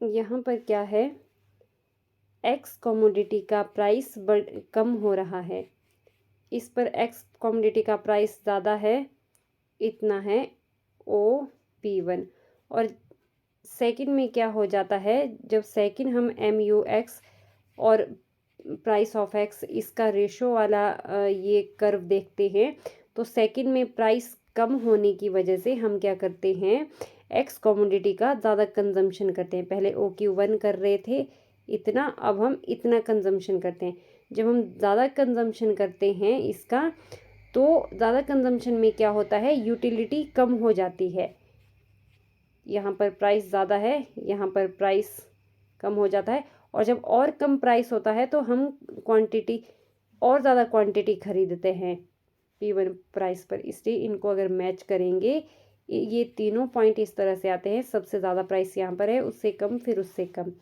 यहाँ पर क्या है, एक्स कमोडिटी का प्राइस कम हो रहा है, इस पर एक्स कमोडिटी का प्राइस ज़्यादा है, इतना है OP1। और सेकंड में क्या हो जाता है, जब सेकंड हम MUX और प्राइस ऑफ एक्स इसका रेशो वाला ये कर्व देखते हैं, तो सेकंड में प्राइस कम होने की वजह से हम क्या करते हैं, एक्स कमोडिटी का ज़्यादा कंजम्पशन करते हैं। पहले OQ1 कर रहे थे इतना, अब हम इतना कंजम्पशन करते हैं। जब हम ज़्यादा कंजम्पशन करते हैं इसका, तो ज़्यादा कंजम्पशन में क्या होता है, यूटिलिटी कम हो जाती है। यहाँ पर प्राइस ज़्यादा है, यहाँ पर प्राइस कम हो जाता है, और जब और कम प्राइस होता है तो हम क्वांटिटी और ज़्यादा क्वांटिटी खरीदते हैं P1 प्राइस पर। इसलिए इनको अगर मैच करेंगे, ये तीनों पॉइंट इस तरह से आते हैं, सबसे ज़्यादा प्राइस यहाँ पर है, उससे कम, फिर उससे कम।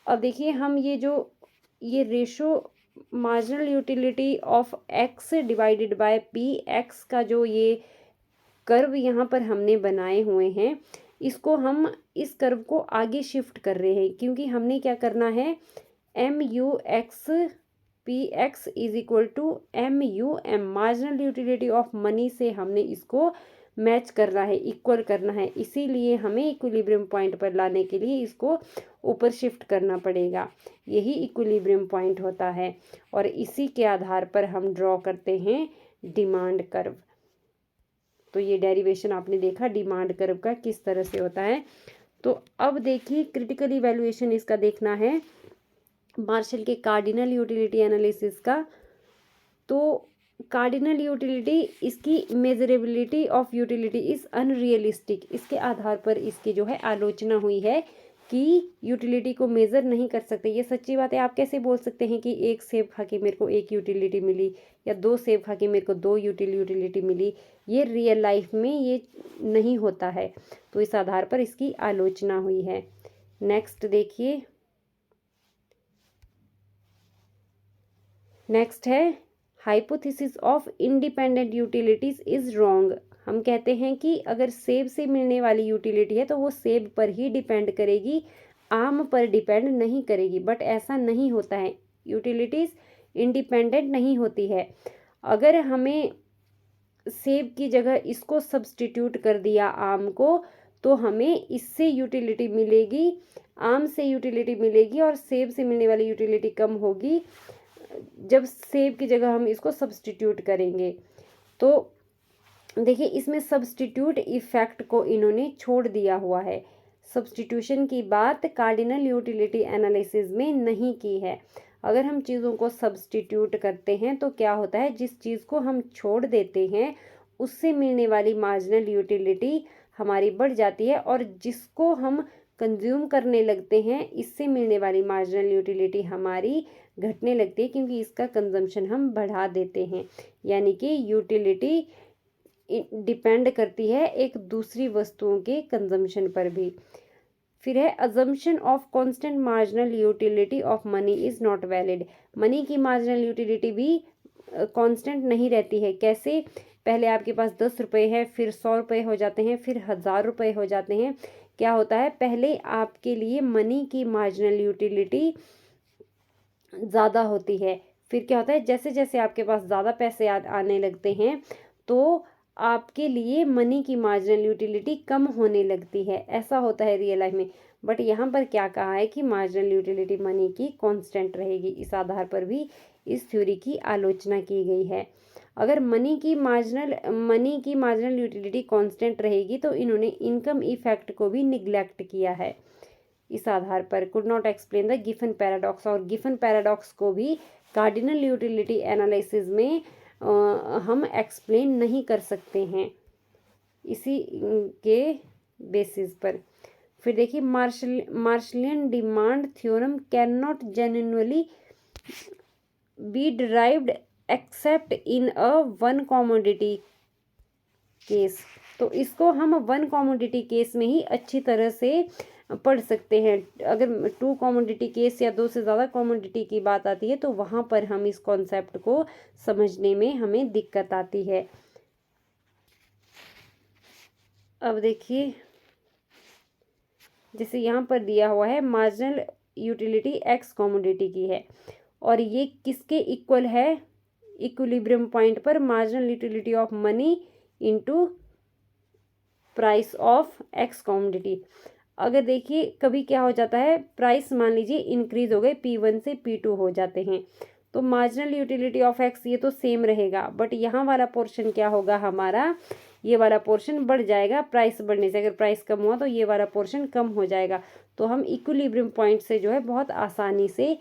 अब देखिए हम ये ratio marginal utility of X divided bye PX का जो ये कर्व यहाँ पर हमने बनाए हुए हैं, इसको हम इस कर्व को आगे शिफ्ट कर रहे हैं, क्योंकि हमने क्या करना है, MUX PX is equal to MUM, marginal utility of money से हमने इसको मैच करना है, इक्वल करना है। इसीलिए हमें इक्विलिब्रियम पॉइंट पर लाने के लिए इसको ऊपर शिफ्ट करना पड़ेगा, यही इक्विलिब्रियम पॉइंट होता है, और इसी के आधार पर हम ड्रॉ करते हैं डिमांड कर्व। तो ये डेरिवेशन आपने देखा डिमांड कर्व का किस तरह से होता है। तो अब देखिए क्रिटिकल इवैल्यूएशन इसका देखना है, मार्शल के कार्डिनल यूटिलिटी एनालिसिस का। तो कार्डिनल यूटिलिटी, इसकी measurability of utility is unrealistic, इसके आधार पर इसकी जो है आलोचना हुई है की यूटिलिटी को मेज़र नहीं कर सकते। ये सच्ची बात है। आप कैसे बोल सकते हैं कि एक सेब खा के मेरे को एक यूटिलिटी मिली या 2 सेब खा के मेरे को 2 यूटिलिटी मिली। ये रियल लाइफ में ये नहीं होता है। तो इस आधार पर इसकी आलोचना हुई है। नेक्स्ट देखिए, नेक्स्ट है hypothesis of independent utilities is wrong. हम कहते हैं कि अगर सेब से मिलने वाली यूटिलिटी है तो वो सेब पर ही डिपेंड करेगी, आम पर डिपेंड नहीं करेगी। बट ऐसा नहीं होता है, यूटिलिटीज इंडिपेंडेंट नहीं होती है। अगर हमें सेब की जगह इसको सब्स्टिट्यूट कर दिया आम को, तो हमें इससे यूटिलिटी मिलेगी, आम से यूटिलिटी मिलेगी और सेब से मिलने वाली यूटिलिटी कम होगी जब सेब की जगह हम इसको सब्स्टिट्यूट करेंगे। तो देखिए, इसमें सब्स्टिट्यूट इफेक्ट को इन्होंने छोड़ दिया हुआ है। सब्स्टिट्यूशन की बात कार्डिनल यूटिलिटी एनालिसिस में नहीं की है। अगर हम चीज़ों को सब्स्टिट्यूट करते हैं तो क्या होता है, जिस चीज़ को हम छोड़ देते हैं उससे मिलने वाली मार्जिनल यूटिलिटी हमारी बढ़ जाती है, और जिसको हम कंज्यूम करने लगते हैं इससे मिलने वाली मार्जिनल यूटिलिटी हमारी घटने लगती है, क्योंकि इसका कंजम्पशन हम बढ़ा देते हैं। यानी कि यूटिलिटी डिपेंड करती है एक दूसरी वस्तुओं के कंजम्पशन पर भी। फिर है assumption of constant marginal utility of money is not valid. Money की मार्जिनल यूटिलिटी भी कांस्टेंट नहीं रहती है। कैसे, पहले आपके पास 10 रुपये है, फिर 100 रुपये हो जाते हैं, फिर 1000 रुपये हो जाते हैं। क्या होता है, पहले आपके लिए मनी की मार्जिनल यूटिलिटी ज़्यादा होती है। फिर क्या होता है, जैसे जैसे आपके पास ज़्यादा पैसे आने लगते हैं तो आपके लिए मनी की मार्जिनल यूटिलिटी कम होने लगती है। ऐसा होता है रियल लाइफ में। बट यहाँ पर क्या कहा है कि मार्जिनल यूटिलिटी मनी की कांस्टेंट रहेगी। इस आधार पर भी इस थ्योरी की आलोचना की गई है। अगर मनी की मार्जिनल यूटिलिटी कांस्टेंट रहेगी तो इन्होंने इनकम इफेक्ट को भी निग्लेक्ट किया है। इस आधार पर could not explain the Giffen paradox, और गिफन पैराडॉक्स को भी कार्डिनल यूटिलिटी एनालिसिस में हम एक्सप्लेन नहीं कर सकते हैं इसी के बेसिस पर। फिर देखिए, Marshallian demand theorem can not genuinely be derived except in a one commodity case. तो इसको हम वन कमोडिटी केस में ही अच्छी तरह से पढ़ सकते हैं। अगर 2 कमोडिटी केस या 2 से ज़्यादा कमोडिटी की बात आती है तो वहाँ पर हम इस कॉन्सेप्ट को समझने में हमें दिक्कत आती है। अब देखिए, जैसे यहाँ पर दिया हुआ है मार्जिनल यूटिलिटी एक्स कमोडिटी की है, और ये किसके इक्वल है, इक्विलिब्रियम पॉइंट पर marginal utility of money into price of x commodity. अगर देखिए, कभी क्या हो जाता है, प्राइस मान लीजिए इंक्रीज हो गए, P1 से P2 हो जाते हैं, तो मार्जिनल यूटिलिटी ऑफ एक्स ये तो सेम रहेगा, बट यहाँ वाला पोर्शन क्या होगा हमारा, ये वाला पोर्शन बढ़ जाएगा प्राइस बढ़ने से। अगर प्राइस कम हुआ तो ये वाला पोर्शन कम हो जाएगा। तो हम इक्विलिब्रियम पॉइंट से जो है बहुत आसानी से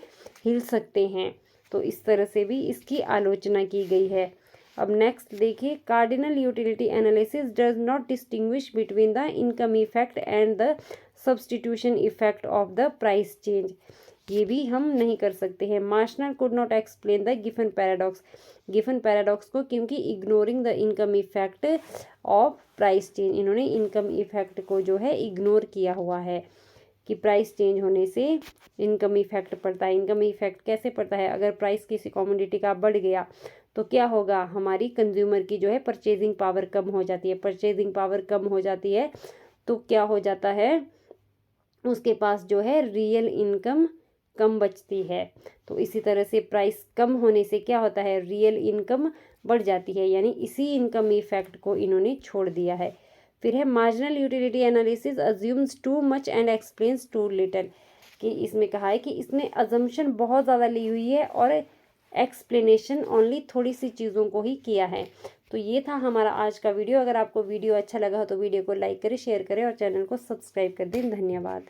हिल सकते हैं। तो इस तरह से भी इसकी आलोचना की गई है। अब नेक्स्ट देखिए, cardinal utility analysis does not distinguish between the income effect and the substitution effect of the price change. ये भी हम नहीं कर सकते हैं। Marshall could not explain the Giffen paradox, Giffen paradox को, क्योंकि ignoring the income effect of price change, इन्होंने इनकम इफेक्ट को जो है इग्नोर किया हुआ है कि प्राइस चेंज होने से इनकम इफेक्ट पड़ता है। इनकम इफेक्ट कैसे पड़ता है, अगर प्राइस किसी कमोडिटी का बढ़ गया तो क्या होगा, हमारी कंज्यूमर की जो है परचेजिंग पावर कम हो जाती है। परचेजिंग पावर कम हो जाती है तो क्या हो जाता है, उसके पास जो है रियल इनकम कम बचती है। तो इसी तरह से प्राइस कम होने से क्या होता है, रियल इनकम बढ़ जाती है। यानी इसी इनकम इफेक्ट को इन्होंने छोड़ दिया है। फिर है marginal utility analysis assumes too much and explains too little, कि इसमें कहा है कि इसने अजम्पशन बहुत ज़्यादा ली हुई है और एक्सप्लेनेशन ओनली थोड़ी सी चीज़ों को ही किया है। तो ये था हमारा आज का वीडियो। अगर आपको वीडियो अच्छा लगा हो तो वीडियो को लाइक करें, शेयर करें और चैनल को सब्सक्राइब कर दें। धन्यवाद।